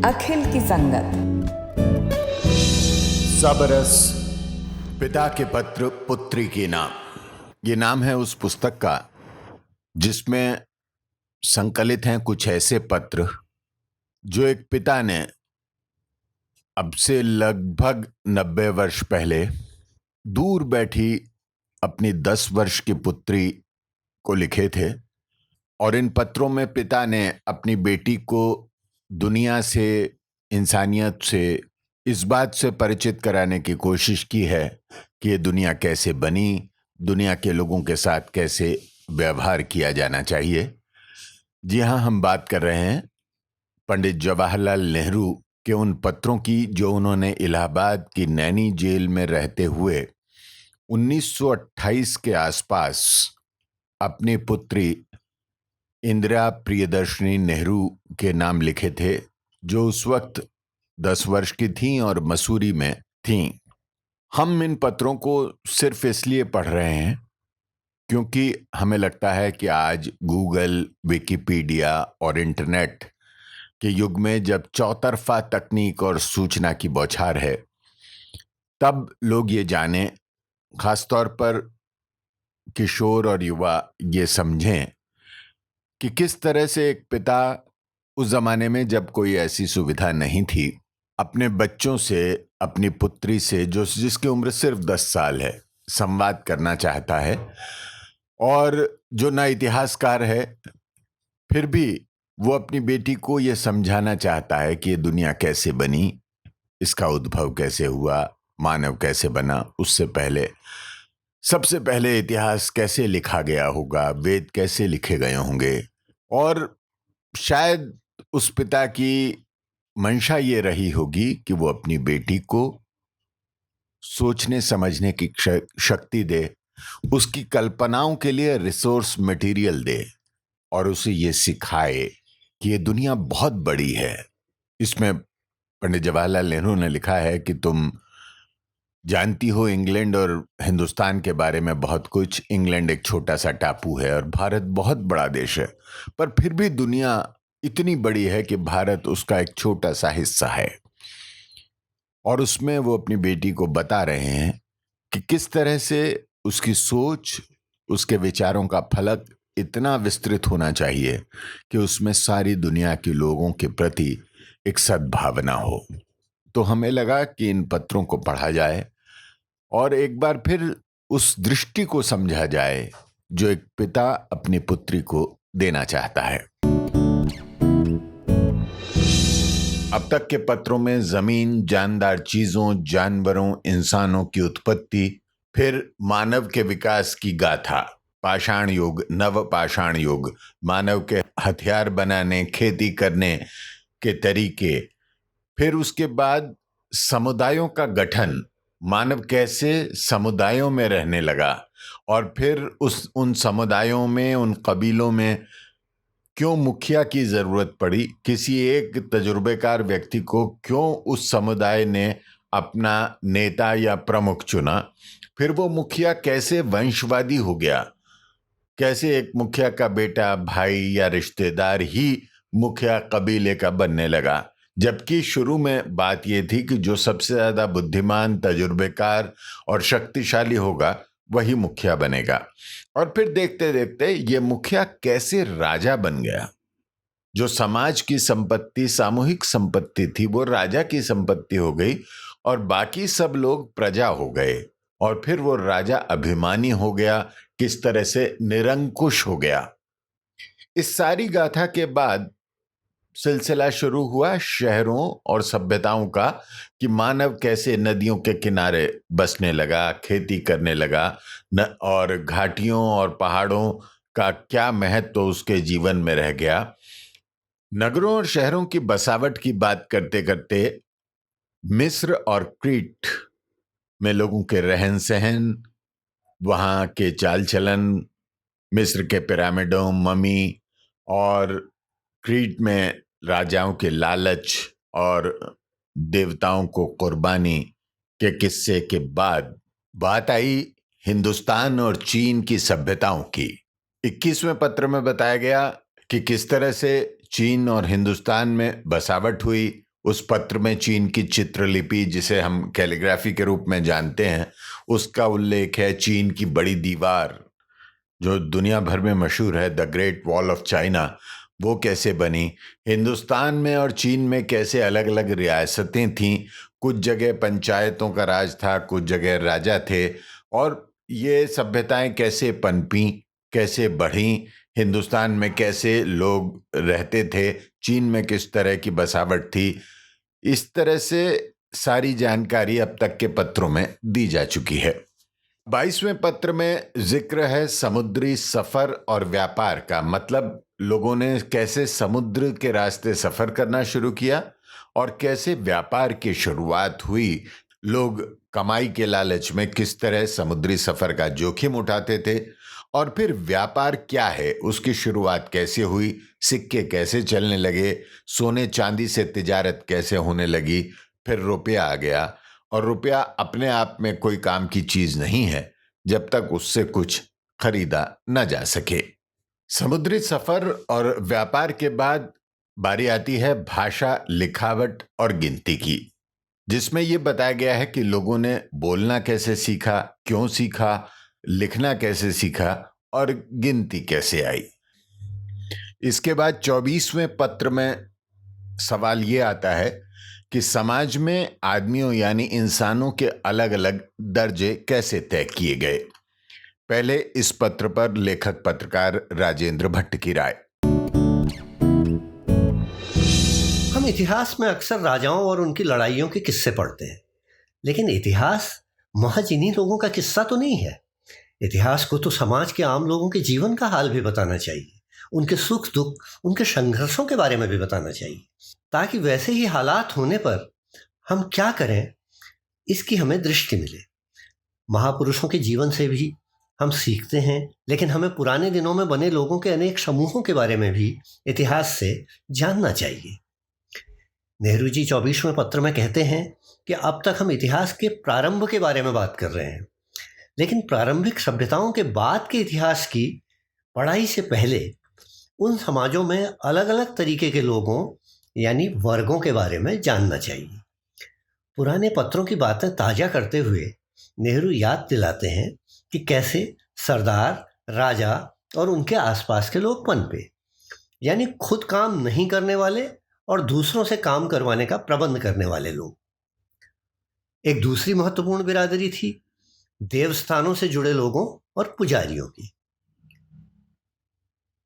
अखिल की संगत। सबरस पिता के पत्र पुत्री के नाम, ये नाम है उस पुस्तक का जिसमें संकलित हैं कुछ ऐसे पत्र जो एक पिता ने अब से लगभग 90 वर्ष पहले दूर बैठी अपनी 10 वर्ष की पुत्री को लिखे थे। और इन पत्रों में पिता ने अपनी बेटी को दुनिया से, इंसानियत से, इस बात से परिचित कराने की कोशिश की है कि ये दुनिया कैसे बनी, दुनिया के लोगों के साथ कैसे व्यवहार किया जाना चाहिए। जी हाँ, हम बात कर रहे हैं पंडित जवाहरलाल नेहरू के उन पत्रों की जो उन्होंने इलाहाबाद की नैनी जेल में रहते हुए 1928 के आसपास अपनी पुत्री इंदिरा प्रियदर्शनी नेहरू के नाम लिखे थे, जो उस वक्त 10 वर्ष की थीं और मसूरी में थीं। हम इन पत्रों को सिर्फ इसलिए पढ़ रहे हैं क्योंकि हमें लगता है कि आज गूगल, विकिपीडिया और इंटरनेट के युग में जब चौतरफा तकनीक और सूचना की बौछार है, तब लोग ये जानें, खासतौर पर किशोर और युवा ये समझें कि किस तरह से एक पिता उस जमाने में जब कोई ऐसी सुविधा नहीं थी, अपने बच्चों से, अपनी पुत्री से जिसकी उम्र सिर्फ 10 साल है, संवाद करना चाहता है। और जो ना इतिहासकार है, फिर भी वो अपनी बेटी को ये समझाना चाहता है कि ये दुनिया कैसे बनी, इसका उद्भव कैसे हुआ, मानव कैसे बना, उससे पहले सबसे पहले इतिहास कैसे लिखा गया होगा, वेद कैसे लिखे गए होंगे। और शायद उस पिता की मंशा ये रही होगी कि वो अपनी बेटी को सोचने समझने की शक्ति दे, उसकी कल्पनाओं के लिए रिसोर्स मटेरियल दे और उसे ये सिखाए कि ये दुनिया बहुत बड़ी है। इसमें पंडित जवाहरलाल नेहरू ने लिखा है कि तुम जानती हो इंग्लैंड और हिंदुस्तान के बारे में बहुत कुछ। इंग्लैंड एक छोटा सा टापू है और भारत बहुत बड़ा देश है, पर फिर भी दुनिया इतनी बड़ी है कि भारत उसका एक छोटा सा हिस्सा है। और उसमें वो अपनी बेटी को बता रहे हैं कि किस तरह से उसकी सोच, उसके विचारों का फलक इतना विस्तृत होना चाहिए कि उसमें सारी दुनिया के लोगों के प्रति एक सद्भावना हो। तो हमें लगा कि इन पत्रों को पढ़ा जाए और एक बार फिर उस दृष्टि को समझा जाए जो एक पिता अपनी पुत्री को देना चाहता है। अब तक के पत्रों में जमीन, जानदार चीजों, जानवरों, इंसानों की उत्पत्ति, फिर मानव के विकास की गाथा, पाषाण युग, नव पाषाण युग, मानव के हथियार बनाने, खेती करने के तरीके, फिर उसके बाद समुदायों का गठन, मानव कैसे समुदायों में रहने लगा, और फिर उन समुदायों में, उन कबीलों में क्यों मुखिया की जरूरत पड़ी, किसी एक तजुर्बेकार व्यक्ति को क्यों उस समुदाय ने अपना नेता या प्रमुख चुना, फिर वो मुखिया कैसे वंशवादी हो गया, कैसे एक मुखिया का बेटा, भाई या रिश्तेदार ही मुखिया कबीले का बनने लगा, जबकि शुरू में बात ये थी कि जो सबसे ज्यादा बुद्धिमान, तजुर्बेकार और शक्तिशाली होगा वही मुखिया बनेगा। और फिर देखते देखते ये मुखिया कैसे राजा बन गया। जो समाज की संपत्ति, सामूहिक संपत्ति थी, वो राजा की संपत्ति हो गई और बाकी सब लोग प्रजा हो गए। और फिर वो राजा अभिमानी हो गया, किस तरह से निरंकुश हो गया। इस सारी गाथा के बाद सिलसिला शुरू हुआ शहरों और सभ्यताओं का, कि मानव कैसे नदियों के किनारे बसने लगा, खेती करने लगा, और घाटियों और पहाड़ों का क्या महत्व उसके जीवन में रह गया। नगरों और शहरों की बसावट की बात करते करते मिस्र और क्रीट में लोगों के रहन सहन, वहाँ के चाल चलन, मिस्र के पिरामिडों, ममी, और क्रीट में राजाओं के लालच और देवताओं को कुर्बानी के किस्से के बाद बात आई हिंदुस्तान और चीन की सभ्यताओं की। 21वें पत्र में बताया गया कि किस तरह से चीन और हिंदुस्तान में बसावट हुई, उस पत्र में चीन की चित्रलिपि, जिसे हम कैलीग्राफी के रूप में जानते हैं, उसका उल्लेख है। चीन की बड़ी दीवार, जो दुनिया भर में मशहूर है, the great wall of China, वो कैसे बनी। हिंदुस्तान में और चीन में कैसे अलग अलग रियासतें थीं, कुछ जगह पंचायतों का राज था, कुछ जगह राजा थे, और ये सभ्यताएं कैसे पनपीं, कैसे बढ़ीं, हिंदुस्तान में कैसे लोग रहते थे, चीन में किस तरह की बसावट थी। इस तरह से सारी जानकारी अब तक के पत्रों में दी जा चुकी है। 22वें पत्र में जिक्र है समुद्री सफर और व्यापार का। मतलब लोगों ने कैसे समुद्र के रास्ते सफर करना शुरू किया और कैसे व्यापार की शुरुआत हुई। लोग कमाई के लालच में किस तरह समुद्री सफर का जोखिम उठाते थे, और फिर व्यापार क्या है, उसकी शुरुआत कैसे हुई, सिक्के कैसे चलने लगे, सोने चांदी से तिजारत कैसे होने लगी, फिर रुपया आ गया। और रुपया अपने आप में कोई काम की चीज नहीं है जब तक उससे कुछ खरीदा न जा सके। समुद्री सफर और व्यापार के बाद बारी आती है भाषा, लिखावट और गिनती की, जिसमें यह बताया गया है कि लोगों ने बोलना कैसे सीखा, क्यों सीखा, लिखना कैसे सीखा और गिनती कैसे आई। इसके बाद 24वें पत्र में सवाल ये आता है कि समाज में आदमियों यानी इंसानों के अलग अलग दर्जे कैसे तय किए गए। पहले इस पत्र पर लेखक पत्रकार राजेंद्र भट्ट की राय। हम इतिहास में अक्सर राजाओं और उनकी लड़ाइयों के किस्से पढ़ते हैं, लेकिन इतिहास महज इन्हीं लोगों का किस्सा तो नहीं है। इतिहास को तो समाज के आम लोगों के जीवन का हाल भी बताना चाहिए, उनके सुख दुख, उनके संघर्षों के बारे में भी बताना चाहिए, ताकि वैसे ही हालात होने पर हम क्या करें इसकी हमें दृष्टि मिले। महापुरुषों के जीवन से भी हम सीखते हैं, लेकिन हमें पुराने दिनों में बने लोगों के अनेक समूहों के बारे में भी इतिहास से जानना चाहिए। नेहरू जी 24वें पत्र में कहते हैं कि अब तक हम इतिहास के प्रारंभ के बारे में बात कर रहे हैं, लेकिन प्रारंभिक सभ्यताओं के बाद के इतिहास की पढ़ाई से पहले उन समाजों में अलग अलग तरीके के लोगों यानी वर्गों के बारे में जानना चाहिए। पुराने पत्रों की बातें ताज़ा करते हुए नेहरू याद दिलाते हैं कि कैसे सरदार, राजा और उनके आसपास के लोग पनपे, यानी खुद काम नहीं करने वाले और दूसरों से काम करवाने का प्रबंध करने वाले लोग। एक दूसरी महत्वपूर्ण बिरादरी थी देवस्थानों से जुड़े लोगों और पुजारियों की।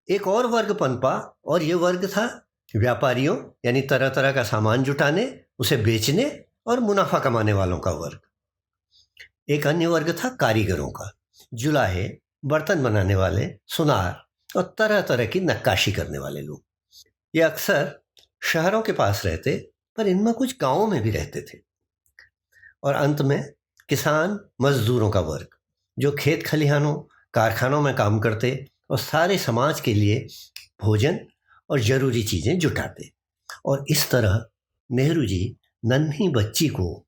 एक और वर्ग पनपा और ये वर्ग था व्यापारियों यानी तरह तरह का सामान जुटाने, उसे बेचने और मुनाफा कमाने वालों का वर्ग। एक अन्य वर्ग था कारीगरों का, जुलाहे, बर्तन बनाने वाले, सुनार और तरह तरह की नक्काशी करने वाले लोग। ये अक्सर शहरों के पास रहते, पर इनमें कुछ गांवों में भी रहते थे। और अंत में किसान मजदूरों का वर्ग, जो खेत खलिहानों, कारखानों में काम करते और सारे समाज के लिए भोजन और ज़रूरी चीज़ें जुटाते। और इस तरह नेहरू जी नन्ही बच्ची को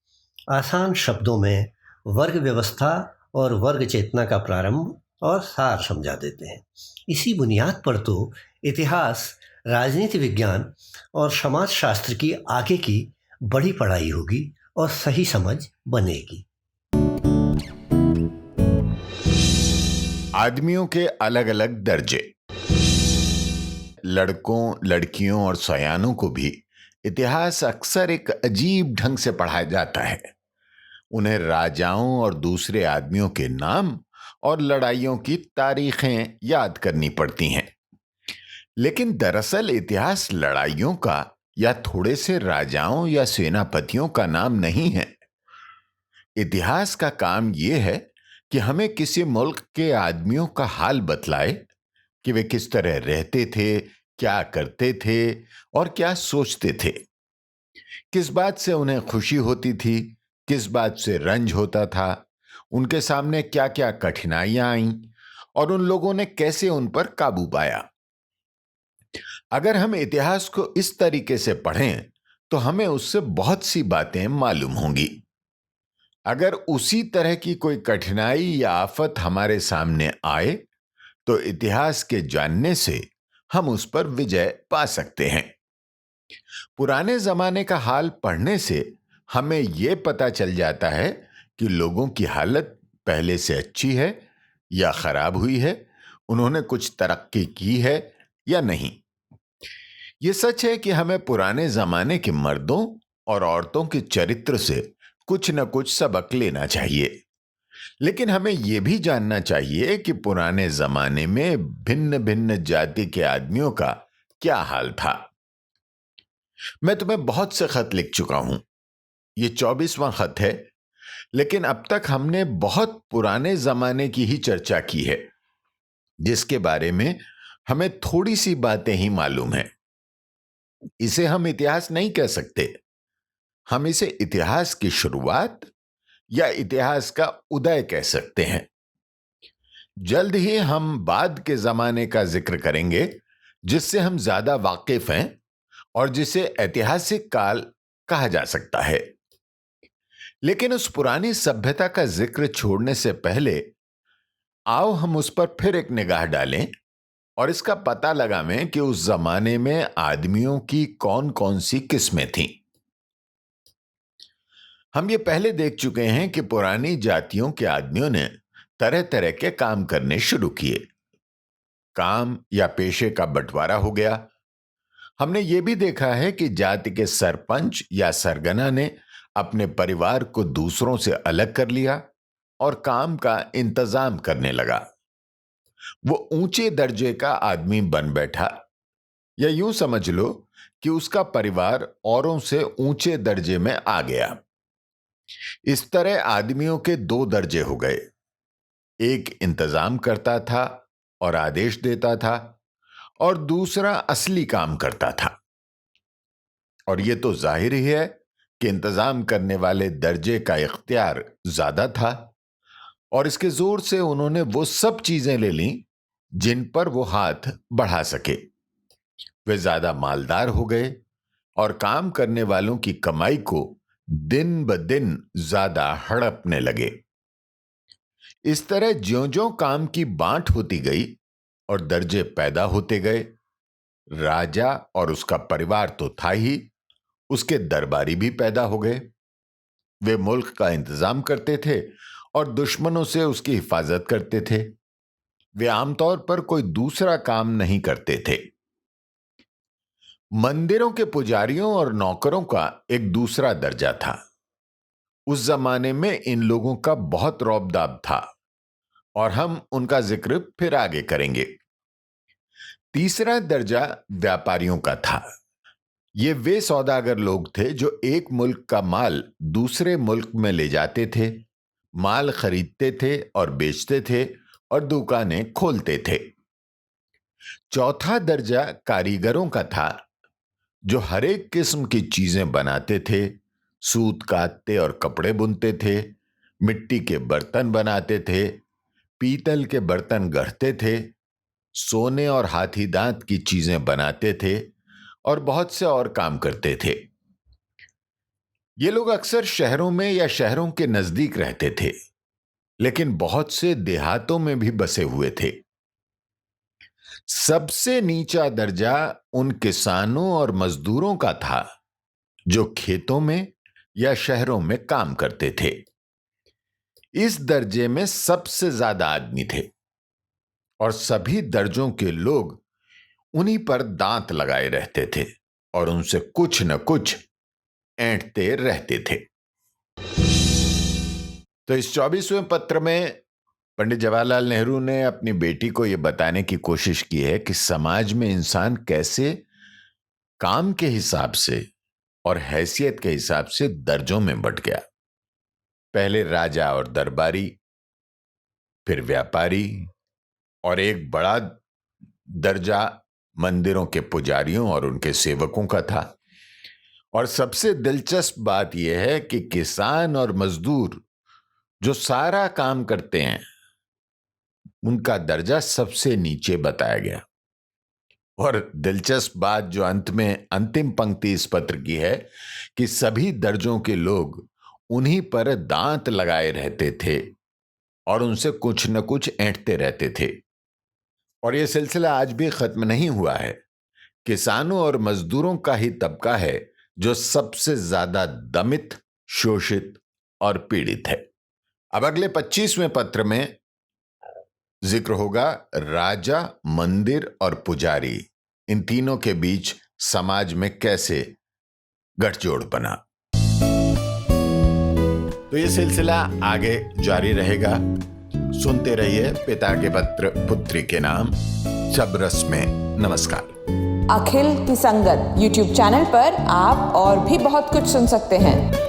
आसान शब्दों में वर्ग व्यवस्था और वर्ग चेतना का प्रारंभ और सार समझा देते हैं। इसी बुनियाद पर तो इतिहास, राजनीति विज्ञान और समाज शास्त्र की आगे की बड़ी पढ़ाई होगी और सही समझ बनेगी। आदमियों के अलग अलग दर्जे। लड़कों, लड़कियों और सयानों को भी इतिहास अक्सर एक अजीब ढंग से पढ़ाया जाता है। उन्हें राजाओं और दूसरे आदमियों के नाम और लड़ाइयों की तारीखें याद करनी पड़ती हैं। लेकिन दरअसल इतिहास लड़ाइयों का या थोड़े से राजाओं या सेनापतियों का नाम नहीं है। इतिहास का काम यह है कि हमें किसी मुल्क के आदमियों का हाल बतलाए कि वे किस तरह रहते थे, क्या करते थे और क्या सोचते थे। किस बात से उन्हें खुशी होती थी, किस बात से रंज होता था, उनके सामने क्या क्या कठिनाइयां आईं और उन लोगों ने कैसे उन पर काबू पाया। अगर हम इतिहास को इस तरीके से पढ़ें तो हमें उससे बहुत सी बातें मालूम होंगी। अगर उसी तरह की कोई कठिनाई या आफत हमारे सामने आए तो इतिहास के जानने से हम उस पर विजय पा सकते हैं। पुराने जमाने का हाल पढ़ने से हमें यह पता चल जाता है कि लोगों की हालत पहले से अच्छी है या खराब हुई है, उन्होंने कुछ तरक्की की है या नहीं। यह सच है कि हमें पुराने जमाने के मर्दों और औरतों के चरित्र से कुछ न कुछ सबक लेना चाहिए, लेकिन हमें यह भी जानना चाहिए कि पुराने जमाने में भिन्न भिन्न जाति के आदमियों का क्या हाल था। मैं तुम्हें बहुत से खत लिख चुका हूं, यह 24वां खत है, लेकिन अब तक हमने बहुत पुराने जमाने की ही चर्चा की है, जिसके बारे में हमें थोड़ी सी बातें ही मालूम है। इसे हम इतिहास नहीं कह सकते, हम इसे इतिहास की शुरुआत या इतिहास का उदय कह सकते हैं। जल्द ही हम बाद के जमाने का जिक्र करेंगे, जिससे हम ज्यादा वाकिफ हैं और जिसे ऐतिहासिक काल कहा जा सकता है। लेकिन उस पुरानी सभ्यता का जिक्र छोड़ने से पहले आओ हम उस पर फिर एक निगाह डालें और इसका पता लगावें कि उस जमाने में आदमियों की कौन कौन सी किस्में थीं। हम ये पहले देख चुके हैं कि पुरानी जातियों के आदमियों ने तरह तरह के काम करने शुरू किए। काम या पेशे का बंटवारा हो गया। हमने ये भी देखा है कि जाति के सरपंच या सरगना ने अपने परिवार को दूसरों से अलग कर लिया और काम का इंतजाम करने लगा। वो ऊंचे दर्जे का आदमी बन बैठा, या यूं समझ लो कि उसका परिवार औरों से ऊंचे दर्जे में आ गया। इस तरह आदमियों के दो दर्जे हो गए, एक इंतजाम करता था और आदेश देता था, और दूसरा असली काम करता था। और यह तो जाहिर ही है कि इंतजाम करने वाले दर्जे का इख्तियार ज्यादा था और इसके जोर से उन्होंने वो सब चीजें ले ली जिन पर वो हाथ बढ़ा सके। वे ज्यादा मालदार हो गए और काम करने वालों की कमाई को दिन ब दिन ज्यादा हड़पने लगे। इस तरह ज्यों-ज्यों काम की बांट होती गई और दर्जे पैदा होते गए, राजा और उसका परिवार तो था ही, उसके दरबारी भी पैदा हो गए। वे मुल्क का इंतजाम करते थे और दुश्मनों से उसकी हिफाजत करते थे। वे आमतौर पर कोई दूसरा काम नहीं करते थे। मंदिरों के पुजारियों और नौकरों का एक दूसरा दर्जा था। उस जमाने में इन लोगों का बहुत रौब-दाब था और हम उनका जिक्र फिर आगे करेंगे। तीसरा दर्जा व्यापारियों का था। ये वे सौदागर लोग थे जो एक मुल्क का माल दूसरे मुल्क में ले जाते थे, माल खरीदते थे और बेचते थे और दुकानें खोलते थे। चौथा दर्जा कारीगरों का था, जो हर एक किस्म की चीजें बनाते थे, सूत काटते और कपड़े बुनते थे, मिट्टी के बर्तन बनाते थे, पीतल के बर्तन गढ़ते थे, सोने और हाथी दांत की चीजें बनाते थे और बहुत से और काम करते थे। ये लोग अक्सर शहरों में या शहरों के नजदीक रहते थे, लेकिन बहुत से देहातों में भी बसे हुए थे। सबसे नीचा दर्जा उन किसानों और मजदूरों का था जो खेतों में या शहरों में काम करते थे। इस दर्जे में सबसे ज्यादा आदमी थे और सभी दर्जों के लोग उन्हीं पर दांत लगाए रहते थे और उनसे कुछ न कुछ ऐंठते रहते थे। तो इस 24वें पत्र में पंडित जवाहरलाल नेहरू ने अपनी बेटी को यह बताने की कोशिश की है कि समाज में इंसान कैसे काम के हिसाब से और हैसियत के हिसाब से दर्जों में बंट गया। पहले राजा और दरबारी, फिर व्यापारी, और एक बड़ा दर्जा मंदिरों के पुजारियों और उनके सेवकों का था। और सबसे दिलचस्प बात यह है कि किसान और मजदूर जो सारा काम करते हैं, उनका दर्जा सबसे नीचे बताया गया। और दिलचस्प बात जो अंत में अंतिम पंक्ति इस पत्र की है कि सभी दर्जों के लोग उन्हीं पर दांत लगाए रहते थे और उनसे कुछ न कुछ ऐंठते रहते थे। और यह सिलसिला आज भी खत्म नहीं हुआ है किसानों और मजदूरों का ही तबका है जो सबसे ज्यादा दमित, शोषित और पीड़ित है। अब अगले 25वें पत्र में जिक्र होगा राजा, मंदिर और पुजारी, इन तीनों के बीच समाज में कैसे गठजोड़ बना। तो ये सिलसिला आगे जारी रहेगा। सुनते रहिए पिता के पत्र पुत्री के नाम। सब रस में नमस्कार। अखिल की संगत YouTube चैनल पर आप और भी बहुत कुछ सुन सकते हैं।